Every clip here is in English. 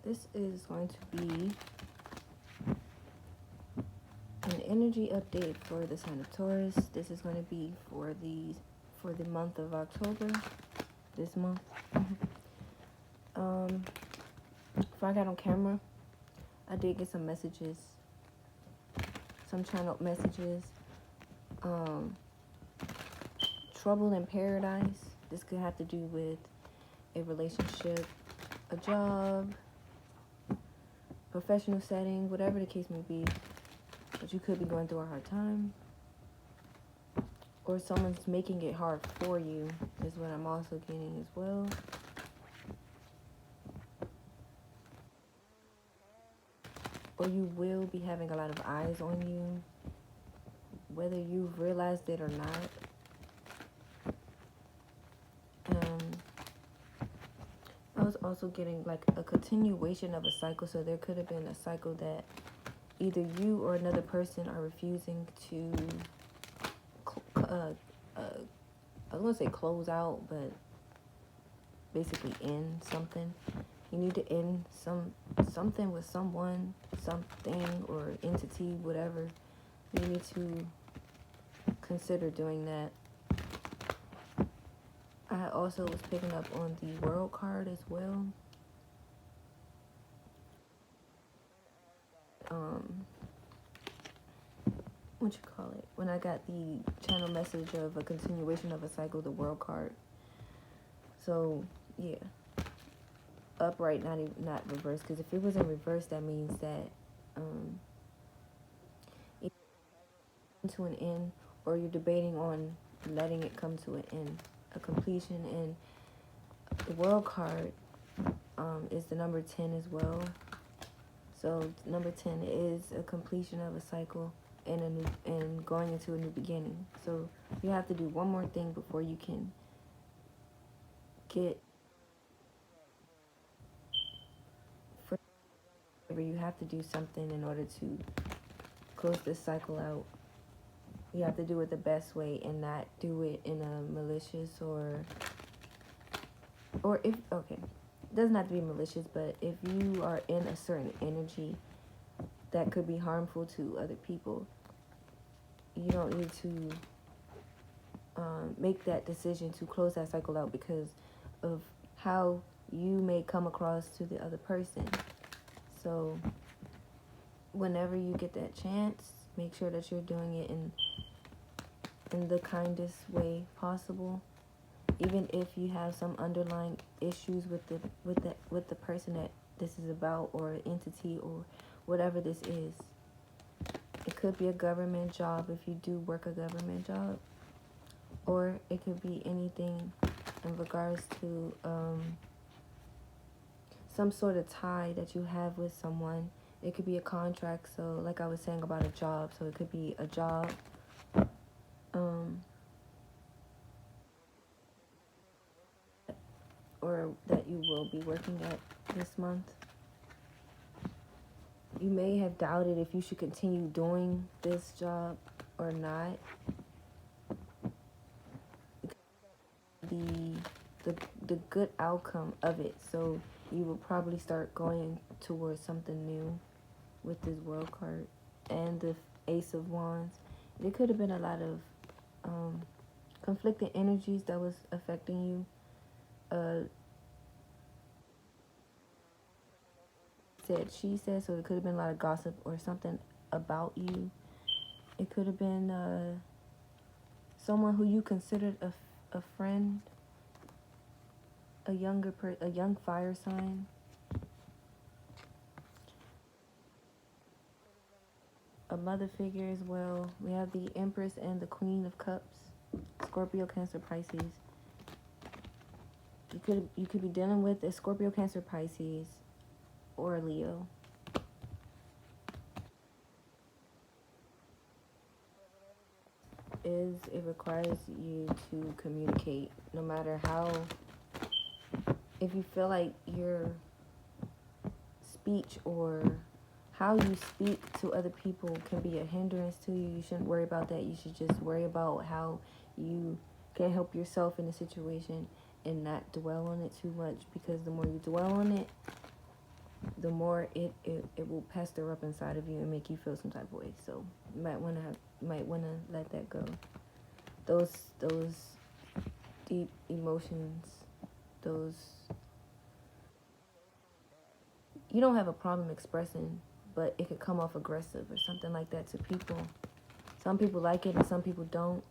This is going to be an energy update for the sign of Taurus. This is going to be for the month of October. This month. Before I got on camera, I did get some messages, some channeled messages. Trouble in paradise. This could have to do with a relationship, a job, professional setting, whatever the case may be. But you could be going through a hard time, or someone's making it hard for you is what I'm also getting as well. Or you will be having a lot of eyes on you, whether you've realized it or not. I was also getting like a continuation of a cycle, so there could have been a cycle that either you or another person are refusing to, I was going to say close out, but basically end something. You need to end something with someone, something, or entity, whatever. You need to consider doing that. I also was picking up on the World card as well. What you call it? When I got the channel message of a continuation of a cycle, the World card. So yeah, upright, not reverse. Because if it was in reverse, that means that it's to an end, or you're debating on letting it come to an end, a completion. And the World card is the number 10 as well. So number 10 is a completion of a cycle and going into a new beginning. So you have to do one more thing before you can get. You have to do something in order to close this cycle out. You have to do it the best way and not do it in a malicious or if, okay, it doesn't have to be malicious, but if you are in a certain energy that could be harmful to other people, you don't need to make that decision to close that cycle out because of how you may come across to the other person. So whenever you get that chance, make sure that you're doing it in the kindest way possible. Even if you have some underlying issues with the person that this is about, or an entity, or whatever this is. It could be a government job if you do work a government job, or it could be anything in regards to some sort of tie that you have with someone. It could be a contract, so like I was saying about a job, so it could be a job. Or that you will be working at this month. You may have doubted if you should continue doing this job or not. The good outcome of it, so you will probably start going towards something new with this World card and the Ace of Wands. There could have been a lot of conflicting energies that was affecting you. She said, so it could have been a lot of gossip or something about you. It could have been someone who you considered a friend, a young fire sign. A mother figure as well. We have the Empress and the Queen of Cups. Scorpio, Cancer, Pisces. You could be dealing with a Scorpio, Cancer, Pisces, or Leo. It requires you to communicate, no matter how. If you feel like your speech or how you speak to other people can be a hindrance to you, you shouldn't worry about that. You should just worry about how you can help yourself in a situation and not dwell on it too much, because the more you dwell on it, the more it will pester up inside of you and make you feel some type of way. So you might wanna let that go. Those deep emotions, those you don't have a problem expressing, but it could come off aggressive or something like that to people. Some people like it and some people don't.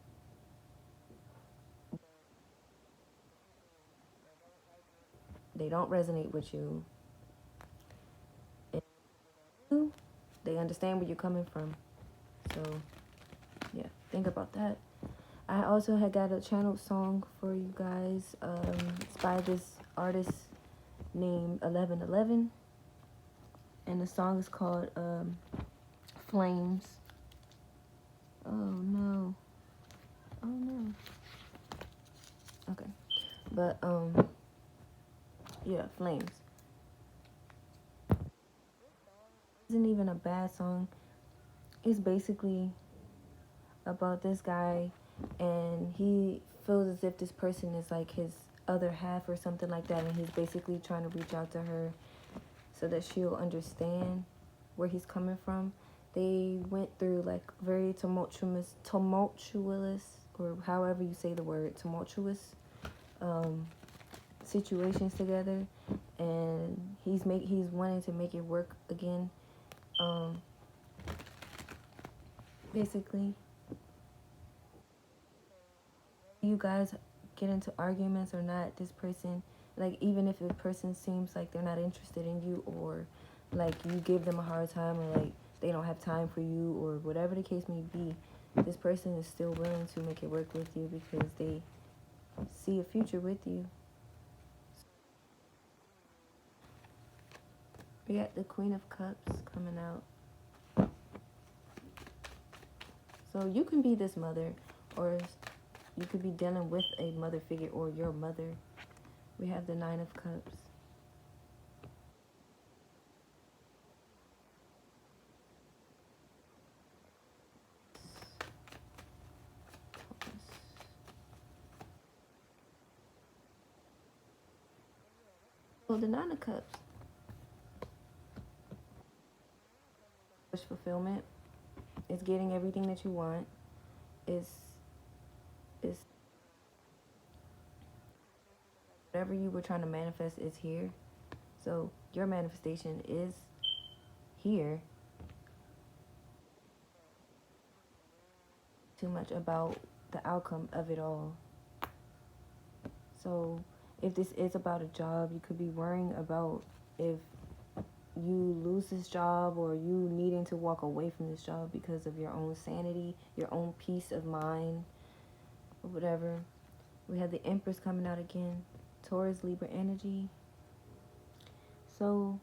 They don't resonate with you. They understand where you're coming from. So, yeah, think about that. I also had got a channeled song for you guys. It's by this artist named 1111. And the song is called Flames. Oh no. Oh no. Okay. But yeah, Flames. Isn't even a bad song. It's basically about this guy, and he feels as if this person is like his other half or something like that, and he's basically trying to reach out to her so that she'll understand where he's coming from. They went through like very tumultuous, or however you say the word, tumultuous situations together, and he's wanting to make it work again. Basically, you guys get into arguments or not, this person, like, even if a person seems like they're not interested in you, or like you give them a hard time, or like they don't have time for you, or whatever the case may be, this person is still willing to make it work with you because they see a future with you. We got the Queen of Cups coming out. So you can be this mother, or you could be dealing with a mother figure or your mother. We have the Nine of Cups. Well, the Nine of Cups. Wish fulfillment. It's getting everything that you want. It's whatever you were trying to manifest is here. So your manifestation is here. Too much about the outcome of it all. So if this is about a job, you could be worrying about if you lose this job, or you needing to walk away from this job because of your own sanity, your own peace of mind, or whatever. We have the Empress coming out again. Taurus, Libra energy. So,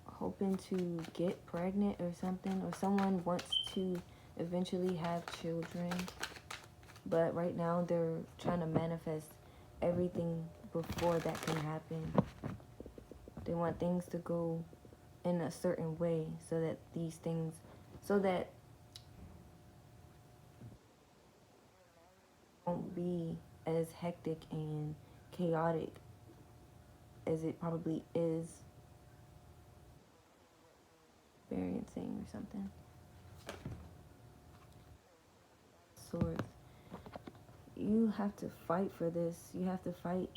hoping to get pregnant or something, or someone wants to eventually have children, but right now they're trying to manifest everything before that can happen. They want things to go in a certain way so that won't be as hectic and chaotic as it probably is experiencing or something. Swords. You have to fight for this. You have to fight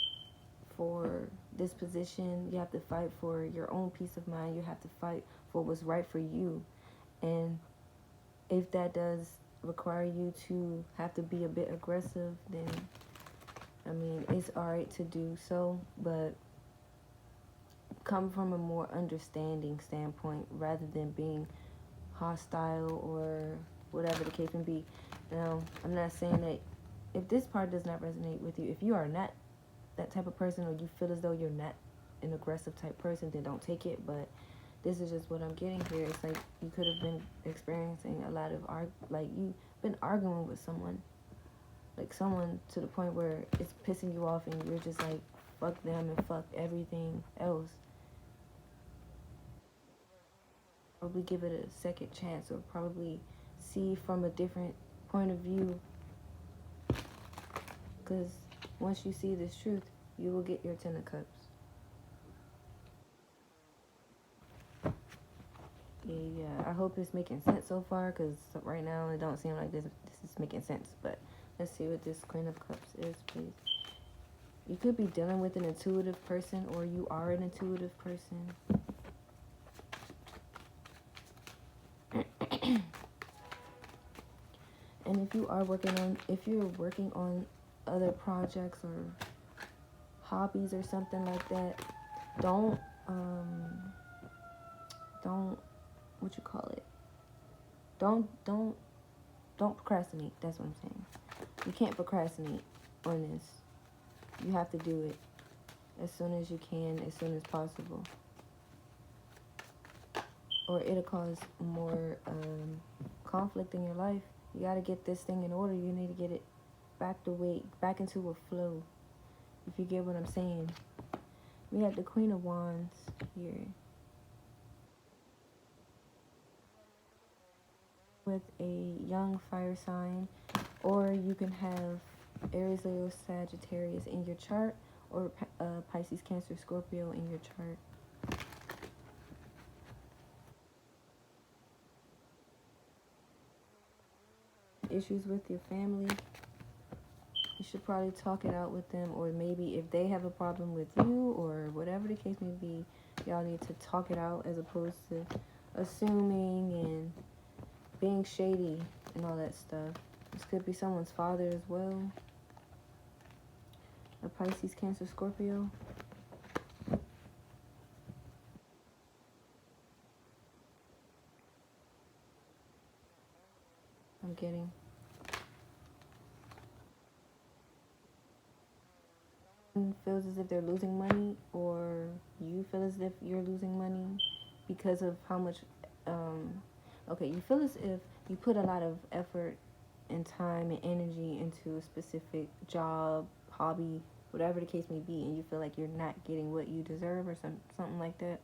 for this position. You have to fight for your own peace of mind. You have to fight for what's right for you. And if that does require you to have to be a bit aggressive, then I mean, it's alright to do so, but come from a more understanding standpoint rather than being hostile or whatever the case may be. Now, I'm not saying that if this part does not resonate with you, if you are not that type of person, or you feel as though you're not an aggressive type person, then don't take it. But this is just what I'm getting here. It's like you could have been experiencing a lot of you've been arguing with someone, like someone to the point where it's pissing you off, and you're just like, fuck them and fuck everything else. Probably give it a second chance, or probably see from a different point of view, because once you see this truth, you will get your 10 of Cups. Yeah, I hope it's making sense so far, because right now it don't seem like this is making sense. But let's see what this Queen of Cups is, please. You could be dealing with an intuitive person, or you are an intuitive person. And if you're working on other projects or hobbies or something like that, don't what you call it? Don't procrastinate. That's what I'm saying. You can't procrastinate on this. You have to do it as soon as you can, as soon as possible, or it'll cause more conflict in your life. You got to get this thing in order. You need to get it back into a flow, if you get what I'm saying. We have the Queen of Wands here with a young fire sign, or you can have Aries, Leo, Sagittarius in your chart, or Pisces, Cancer, Scorpio in your chart. Issues with your family, you should probably talk it out with them, or maybe if they have a problem with you, or whatever the case may be, y'all need to talk it out, as opposed to assuming and being shady and all that stuff. This could be someone's father as well. A Pisces, Cancer, Scorpio. I'm getting. Feels as if they're losing money, or you feel as if you're losing money because of how much okay, you feel as if you put a lot of effort and time and energy into a specific job, hobby, whatever the case may be, and you feel like you're not getting what you deserve, or something like that.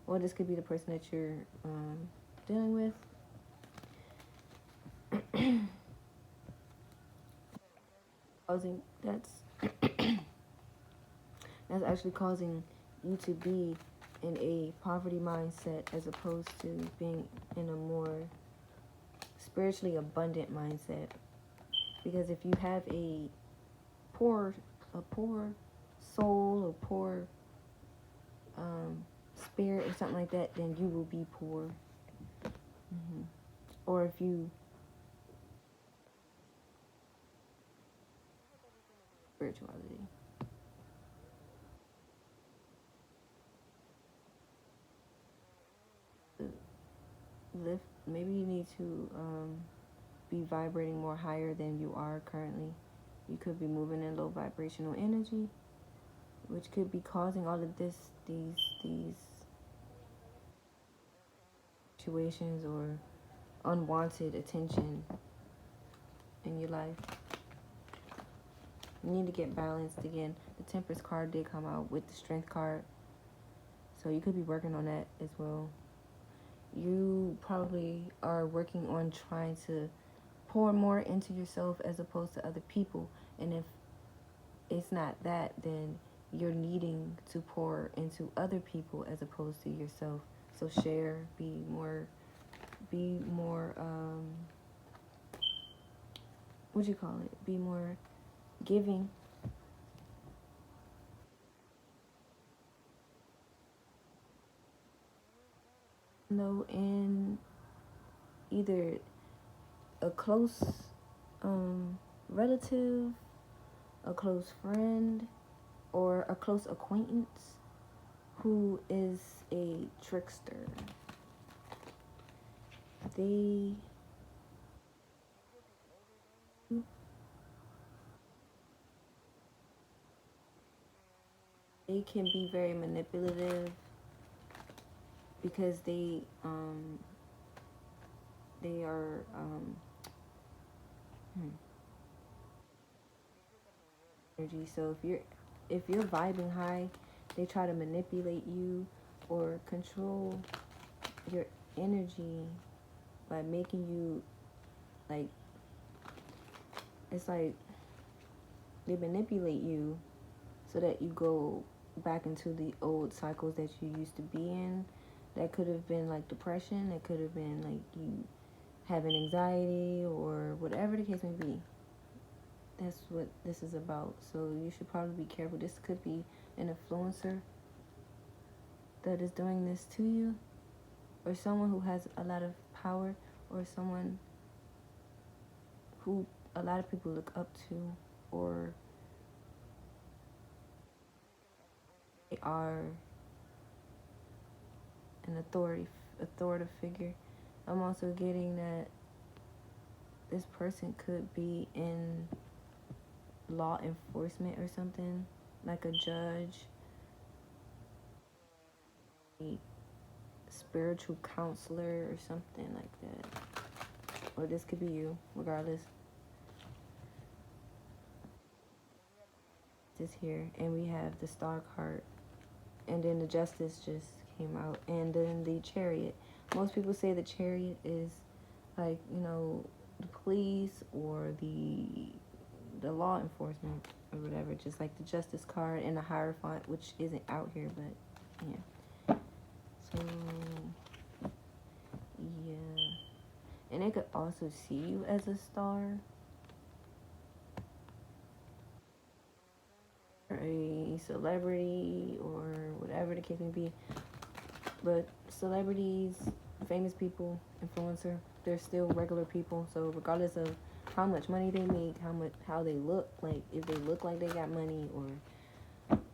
Or this could be the person that you're dealing with. That's actually causing you to be in a poverty mindset, as opposed to being in a more spiritually abundant mindset. Because if you have a poor soul, or poor spirit, or something like that, then you will be poor. Or if you spirituality. Maybe you need to be vibrating more higher than you are currently. You could be moving in low vibrational energy, which could be causing all of these situations, or unwanted attention in your life. You need to get balanced again. The Temperance card did come out with the Strength card, so you could be working on that as well. You probably are working on trying to pour more into yourself as opposed to other people. And if it's not that, then you're needing to pour into other people as opposed to yourself. So share, be more what you call it? Be more giving. No, in either a close relative, a close friend, or a close acquaintance who is a trickster. They can be very manipulative, because they are energy. So if you're vibing high, they try to manipulate you or control your energy by making you, like, it's like they manipulate you so that you go back into the old cycles that you used to be in. That could have been like depression. It could have been like you having anxiety or whatever the case may be. That's what this is about. So you should probably be careful. This could be an influencer that is doing this to you, or someone who has a lot of power, or someone who a lot of people look up to, or they are an authoritative figure. I'm also getting that this person could be in law enforcement or something, like a judge, a spiritual counselor or something like that. Or this could be you, regardless. This here, and we have the Star card, and then the Justice just came out, and then the Chariot. Most people say the Chariot is like, you know, the police or the law enforcement or whatever, just like the Justice card and the Hierophant, which isn't out here, but yeah. So yeah, and it could also see you as a star, or a celebrity, or whatever the case may be. But celebrities, famous people, influencer, they're still regular people. So regardless of how much money they make, how they look, like if they look like they got money or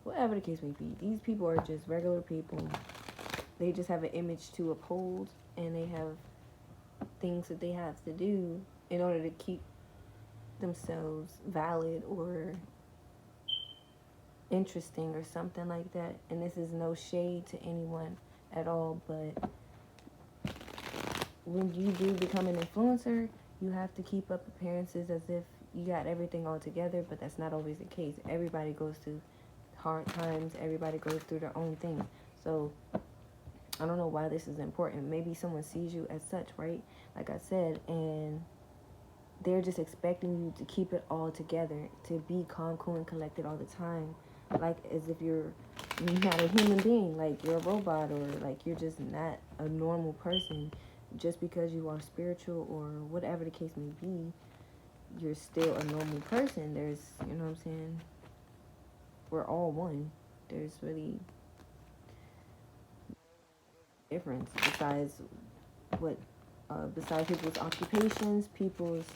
whatever the case may be, these people are just regular people. They just have an image to uphold, and they have things that they have to do in order to keep themselves valid or interesting or something like that. And this is no shade to anyone at all, but when you do become an influencer, you have to keep up appearances as if you got everything all together, but that's not always the case. Everybody goes through hard times. Everybody goes through their own thing. So I don't know why this is important. Maybe someone sees you as such, right? Like I said, and they're just expecting you to keep it all together, to be calm, cool, and collected all the time, like as if you're not a human being, like you're a robot, or like you're just not a normal person. Just because you are spiritual or whatever the case may be, you're still a normal person. There's, you know what I'm saying? We're all one. There's really difference besides besides people's occupations, people's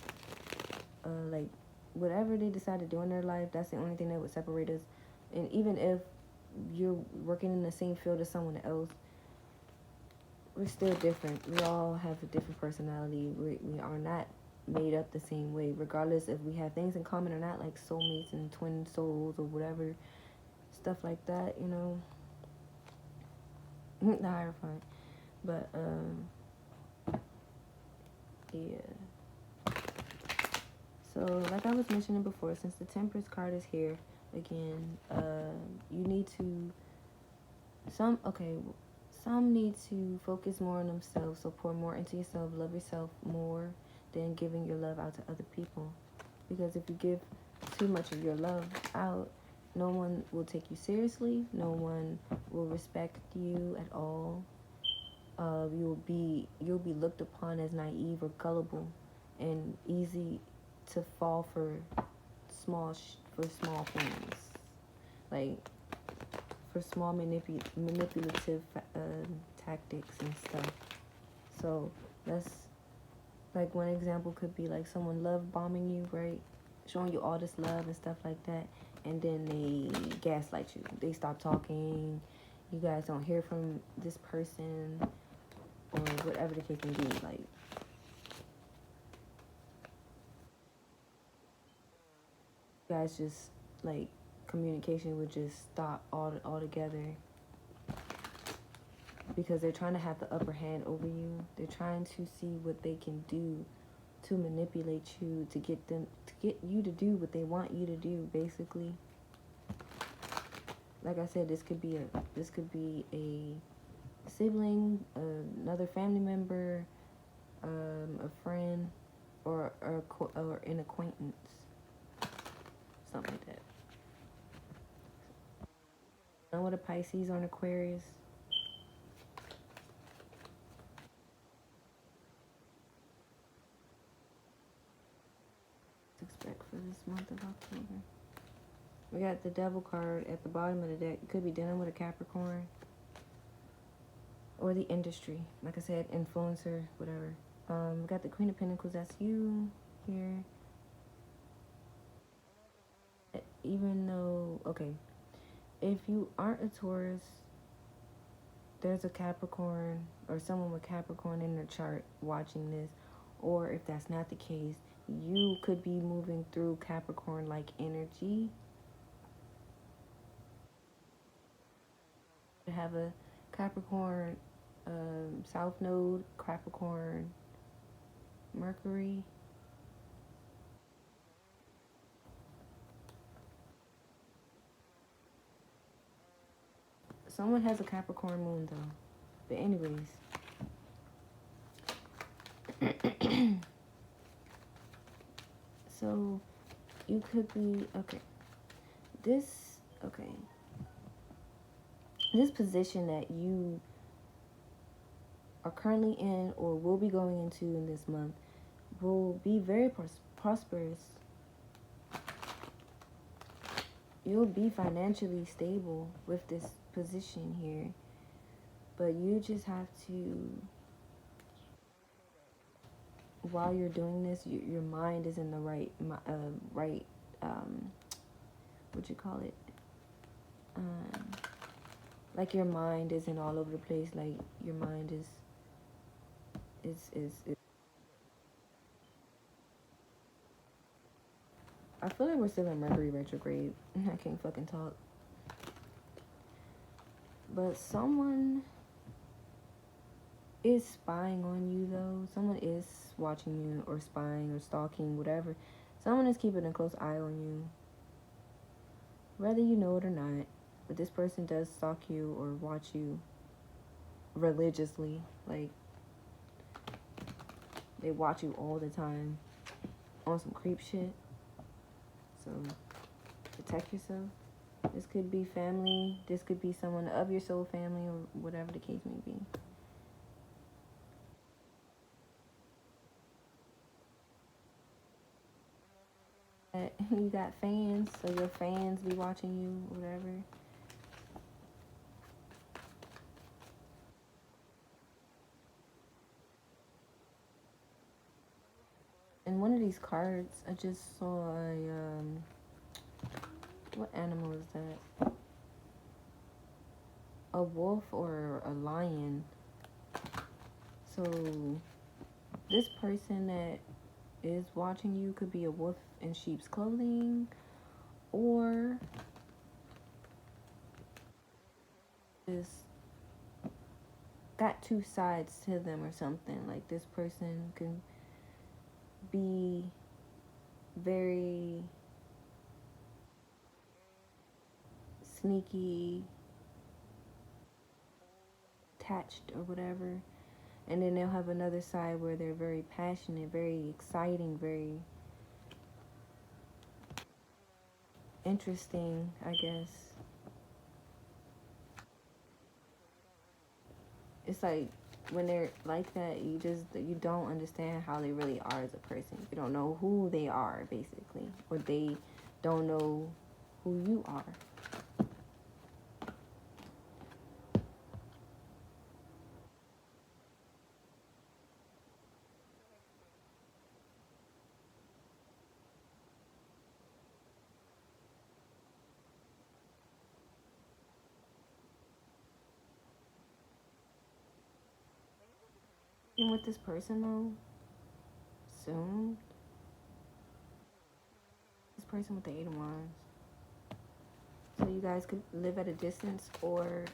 like whatever they decide to do in their life. That's the only thing that would separate us. And even if you're working in the same field as someone else, we're still different. We all have a different personality. We are not made up the same way, regardless if we have things in common or not, like soulmates and twin souls or whatever, stuff like that, you know. The Hierophant. But yeah. So like I was mentioning before, since the Temperance card is here again, you need to some need to focus more on themselves, so pour more into yourself, love yourself more than giving your love out to other people. Because if you give too much of your love out, no one will take you seriously, no one will respect you at all. You'll be looked upon as naive or gullible and easy to fall for small things, like for small manipulative tactics and stuff. So that's like one example could be like someone love bombing you, right? Showing you all this love and stuff like that, and then they gaslight you. They stop talking. You guys don't hear from this person, or whatever the case may be. Like, you guys just like communication would just stop altogether, because they're trying to have the upper hand over you. They're trying to see what they can do to manipulate you, to get you to do what they want you to do, basically. Like I said, this could be a sibling, another family member, a friend, or an acquaintance, something like that. Know what a Pisces or an Aquarius? Expect for this month of October. We got the Devil card at the bottom of the deck. You could be dealing with a Capricorn. Or the industry. Like I said, influencer, whatever. We got the Queen of Pentacles. That's you here. Even though, okay, if you aren't a Taurus, there's a Capricorn or someone with Capricorn in their chart watching this. Or if that's not the case, you could be moving through Capricorn-like energy. Have a Capricorn South Node, Capricorn Mercury. Someone has a Capricorn moon though. But anyways. So you could be this position that you are currently in or will be going into in this month will be very prosperous. You'll be financially stable with this position here, but you just have to, while you're doing this, your mind is in the right what you call it, like your mind isn't all over the place, like your mind is I feel like we're still in Mercury retrograde. I can't fucking talk. But someone is spying on you though. Someone is watching you or spying or stalking, whatever. Someone is keeping a close eye on you. Whether you know it or not. But this person does stalk you or watch you religiously. Like, they watch you all the time on some creep shit. So, protect yourself. This could be family. This could be someone of your soul family or whatever the case may be. You got fans, so your fans be watching you, whatever. In one of these cards, I just saw a, what animal is that? A wolf or a lion. So, this person that is watching you could be a wolf in sheep's clothing, or is got two sides to them or something. Like, this person can be very sneaky, attached or whatever, and then they'll have another side where they're very passionate, very exciting, very interesting, I guess. It's like when they're like that, you don't understand how they really are as a person. You don't know who they are, basically, or they don't know who you are. And with this person though, soon, this person with the 8 of Wands. So you guys could live at a distance, or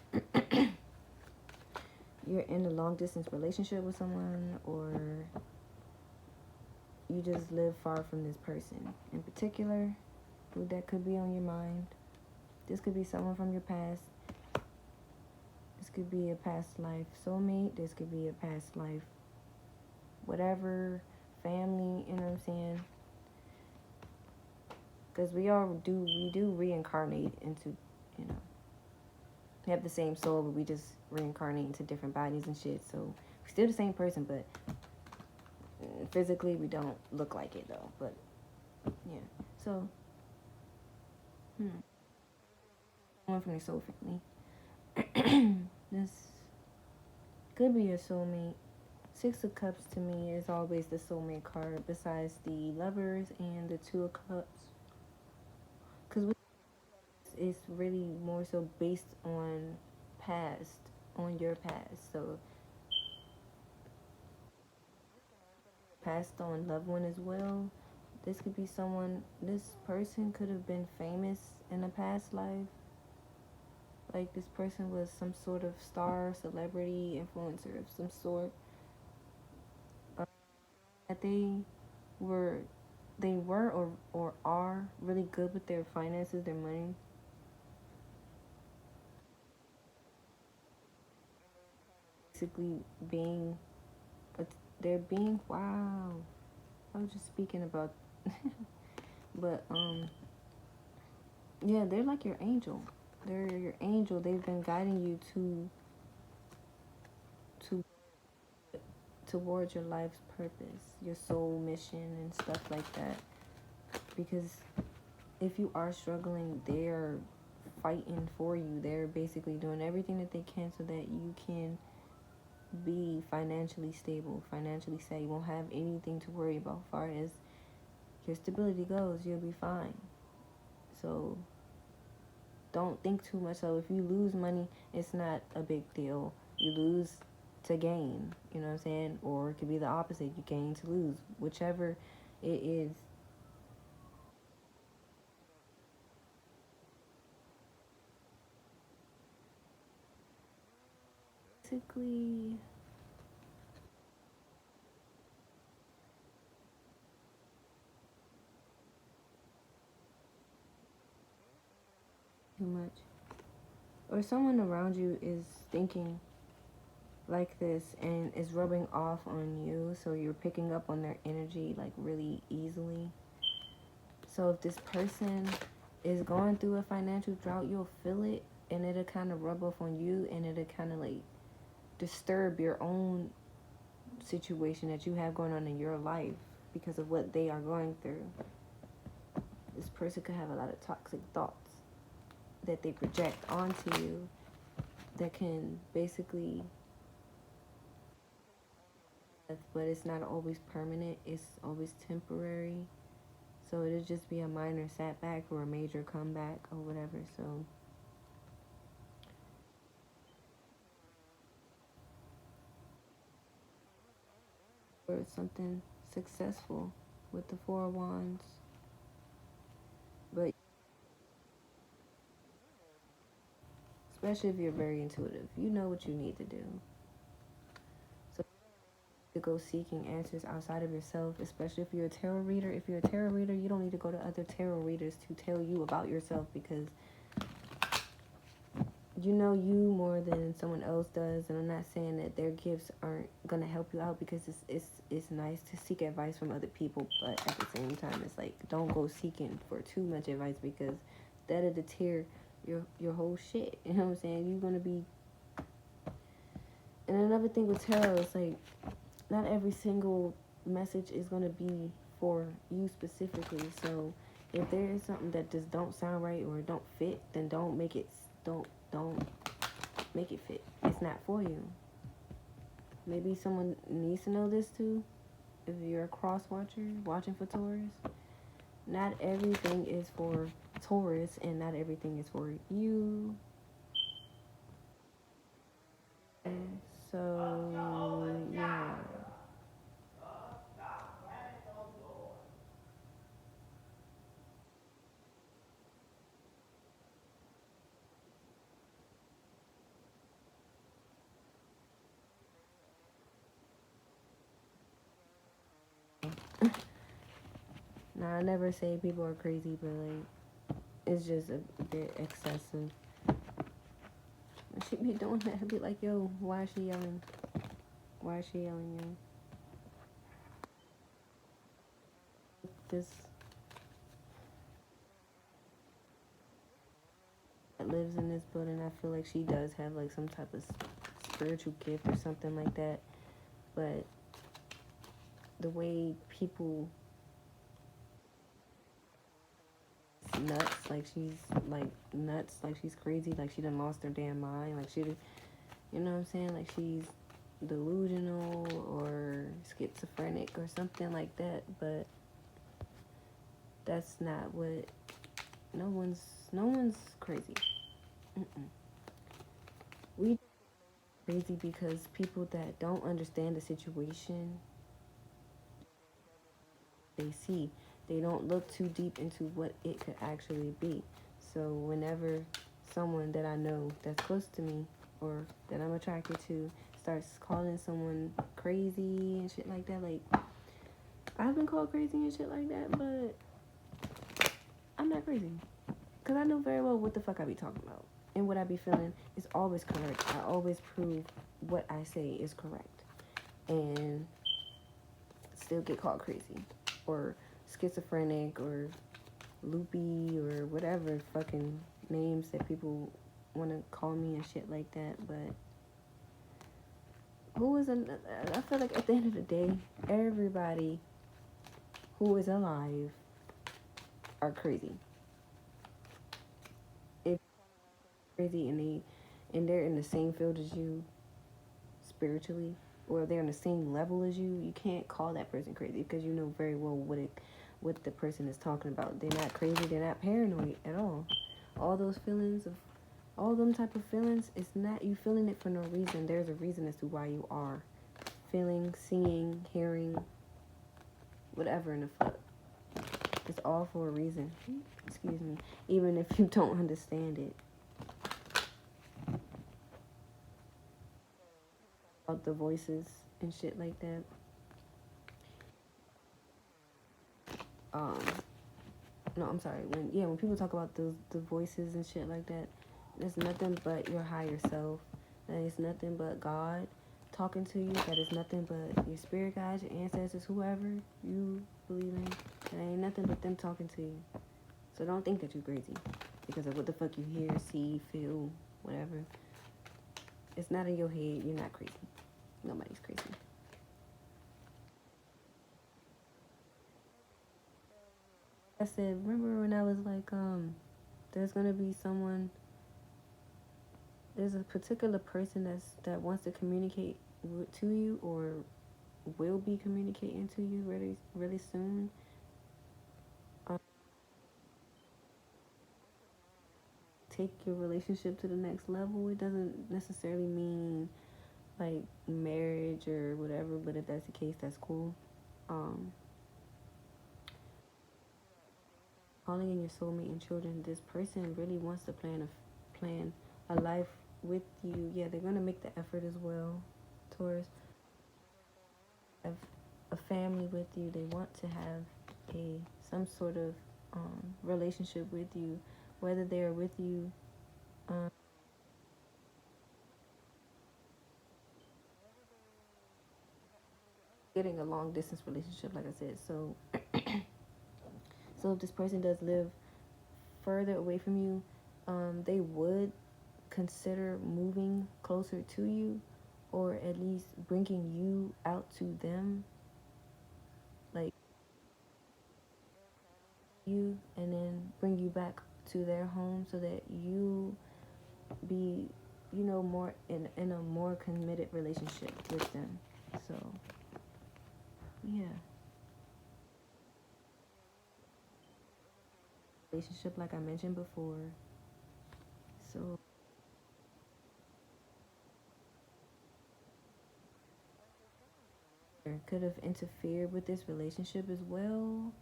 you're in a long distance relationship with someone, or you just live far from this person. In particular, who that could be on your mind. This could be someone from your past. This could be a past life soulmate. This could be a past life whatever, family, you know what I'm saying? Because we do reincarnate into, have the same soul, but we just reincarnate into different bodies and shit. So we're still the same person, but physically we don't look like it though. But yeah, so one from your soul family. This could be your soulmate. Six of Cups to me is always the soulmate card, besides the Lovers and the Two of Cups. Because it's really more so based on your past. So passed on loved one as well. This could be someone, this person could have been famous in a past life. Like this person was some sort of star, celebrity, influencer of some sort. That were or are really good with their finances, their money. Basically they're being, wow. I was just speaking about, but yeah, they're like your angel. They're your angel. They've been guiding you to towards your life's purpose, your soul mission and stuff like that. Because if you are struggling, they're fighting for you. They're basically doing everything that they can so that you can be financially stable, financially set. You won't have anything to worry about as far as your stability goes. You'll be fine. So don't think too much. So if you lose money, it's not a big deal. You lose to gain, you know what I'm saying? Or it could be the opposite. You gain to lose. Whichever it is. Basically, too much. Or someone around you is thinking like this and is rubbing off on you, so you're picking up on their energy like really easily. So if this person is going through a financial drought, you'll feel it, and it'll kind of rub off on you, and it'll kind of like disturb your own situation that you have going on in your life because of what they are going through. This person could have a lot of toxic thoughts that they project onto you that can basically, but it's not always permanent, it's always temporary. So it'll just be a minor setback or a major comeback or whatever. So or it's something successful with the Four of Wands. But especially if you're very intuitive, you know what you need to do. So to go seeking answers outside of yourself, especially if you're a tarot reader. If you're a tarot reader, you don't need to go to other tarot readers to tell you about yourself, because you know you more than someone else does. And I'm not saying that their gifts aren't gonna help you out, because it's nice to seek advice from other people, but at the same time, it's like, don't go seeking for too much advice, because that'll deter your whole shit. You know what I'm saying? You're gonna be. And another thing with tarot is like, not every single message is gonna be for you specifically. So if there is something that just don't sound right or don't fit, then don't make it fit. It's not for you. Maybe someone needs to know this too. If you're a cross watcher watching for Taurus, not everything is for Taurus, and not everything is for you. So yeah. Now, I never say people are crazy, but like, it's just a bit excessive. When she be doing that, I'd be like, yo, why is she yelling? Why is she yelling, yo? This that lives in this building, I feel like she does have like some type of spiritual gift or something like that. But the way people nuts, like she's like nuts, like she's crazy, like she done lost her damn mind, like she, you know what I'm saying, like she's delusional or schizophrenic or something like that. But that's not what, no one's crazy. We crazy because people that don't understand the situation, they see, they don't look too deep into what it could actually be. So whenever someone that I know that's close to me or that I'm attracted to starts calling someone crazy and shit like that, like I've been called crazy and shit like that, but I'm not crazy because I know very well what the fuck I be talking about, and what I be feeling is always correct. I always prove what I say is correct, and still get called crazy or schizophrenic or loopy or whatever fucking names that people want to call me and shit like that. But I feel like at the end of the day, everybody who is alive are crazy. If crazy and they're in the same field as you spiritually, or they're on the same level as you can't call that person crazy because you know very well what the person is talking about. They're not crazy, they're not paranoid at all. All those feelings of all them type of feelings, it's not you feeling it for no reason. There's a reason as to why you are feeling, seeing, hearing, whatever in the fuck. It's all for a reason. Excuse me. Even if you don't understand it. About the voices and shit like that. No, I'm sorry. When people talk about the voices and shit like that, it's nothing but your higher self. That is nothing but God talking to you. That is nothing but your spirit guides, your ancestors, whoever you believe in. That ain't nothing but them talking to you. So don't think that you're crazy because of what the fuck you hear, see, feel, whatever. It's not in your head. You're not crazy. Nobody's crazy. I said, remember when I was like, there's gonna be someone, there's a particular person that wants to communicate to you or will be communicating to you really, really soon. Take your relationship to the next level. It doesn't necessarily mean like marriage or whatever, but if that's the case, that's cool. Calling in your soulmate and children, this person really wants to plan a life with you. Yeah, they're gonna make the effort as well, Taurus. Have a family with you. They want to have some sort of relationship with you, whether they're with you getting a long distance relationship, like I said. So so if this person does live further away from you, they would consider moving closer to you, or at least bringing you out to them, like you, and then bring you back to their home so that you be, more in a more committed relationship with them. So yeah, relationship like I mentioned before. So could have interfered with this relationship as well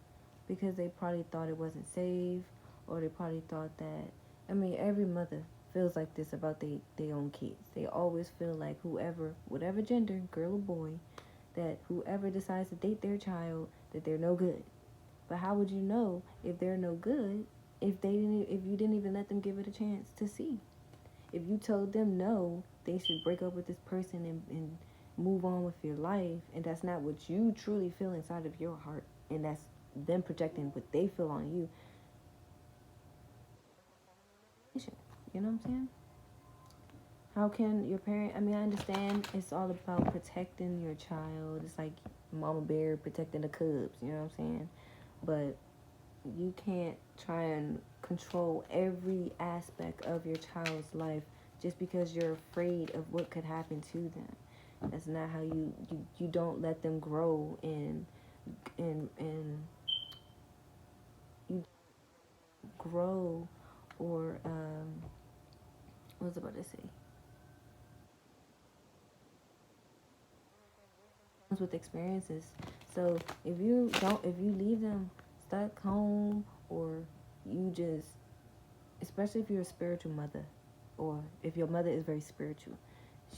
because they probably thought it wasn't safe, or they probably thought that, I mean, every mother feels like this about they own kids. They always feel like whatever gender, girl or boy, that whoever decides to date their child, that they're no good. But how would you know if they're no good if you didn't even let them give it a chance to see? If you told them no, they should break up with this person and move on with your life, and that's not what you truly feel inside of your heart, and that's them projecting what they feel on you. You know what I'm saying? How can your parent, I mean, I understand it's all about protecting your child. It's like mama bear protecting the cubs, you know what I'm saying? But you can't try and control every aspect of your child's life just because you're afraid of what could happen to them. That's not how you don't let them grow and you grow or what was I about to say? With experiences. So if you leave them stuck home, or you just, especially if you're a spiritual mother, or if your mother is very spiritual,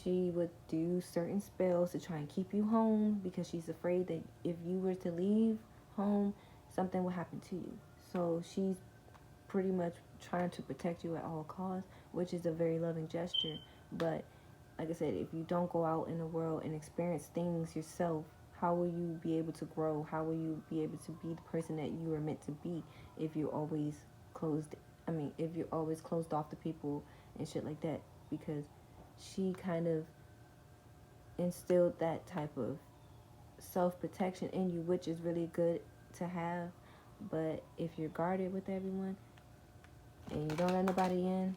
she would do certain spells to try and keep you home because she's afraid that if you were to leave home, something would happen to you. So she's pretty much trying to protect you at all costs, which is a very loving gesture. But like I said, if you don't go out in the world and experience things yourself, how will you be able to grow? How will you be able to be the person that you are meant to be if you're always closed? I mean, if you're always closed off to people and shit like that, because she kind of instilled that type of self-protection in you, which is really good to have. But if you're guarded with everyone and you don't let nobody in,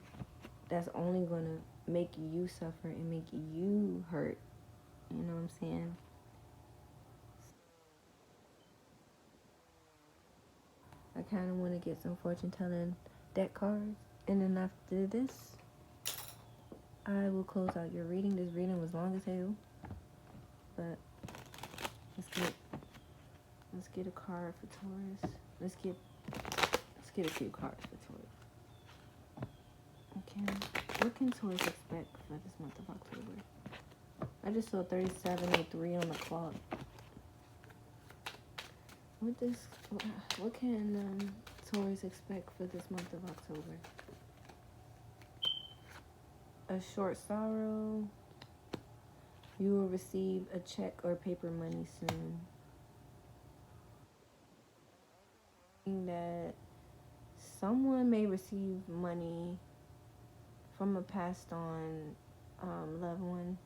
that's only going to make you suffer and make you hurt. You know what I'm saying? I kind of want to get some fortune telling deck cards. And then after this, I will close out your reading. This reading was long as hell. But let's get a card for Taurus. Let's get a few cards for Taurus. Okay. What can Taurus expect for this month of October? I just saw 37:03 on the clock. What can Taurus expect for this month of October? A short sorrow. You will receive a check or paper money soon. That someone may receive money from a passed on loved one.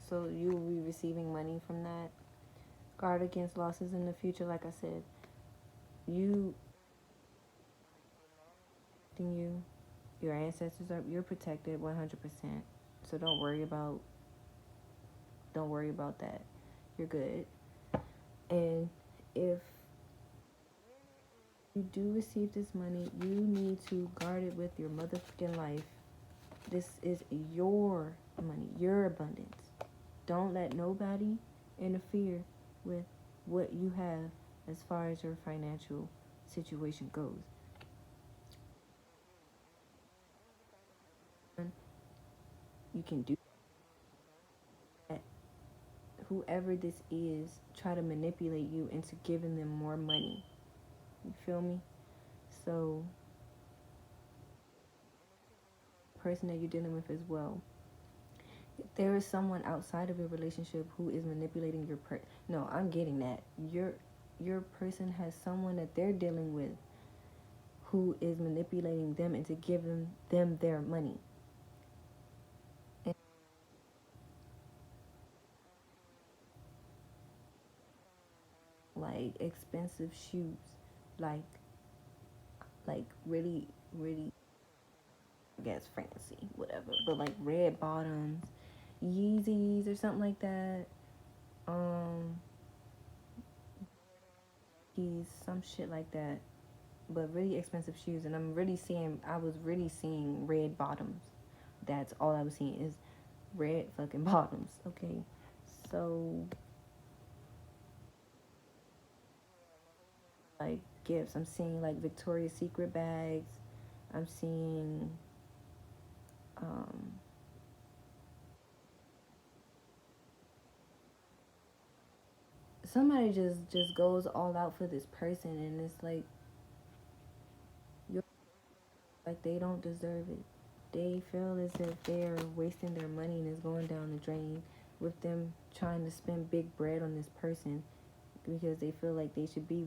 So you will be receiving money from that. Guard against losses in the future. Like I said, your ancestors you're protected 100%. So don't worry about that. You're good. And if you do receive this money, you need to guard it with your motherfucking life. This is your money, your abundance. Don't let nobody interfere with what you have as far as your financial situation goes. You can do that. Whoever this is, try to manipulate you into giving them more money. You feel me? So, person that you're dealing with as well. If there is someone outside of your relationship who is manipulating your no, I'm getting that. Your person has someone that they're dealing with who is manipulating them into giving them their money. And like expensive shoes, like really, really, I guess fancy, whatever. But like red bottoms, Yeezys or something like that. He's some shit like that. But really expensive shoes, and I was really seeing red bottoms. That's all I was seeing is red fucking bottoms. Okay, so like gifts, I'm seeing like Victoria's Secret bags. I'm seeing somebody just goes all out for this person, and it's like you're like they don't deserve it. They feel as if they're wasting their money and it's going down the drain with them trying to spend big bread on this person because they feel like they should be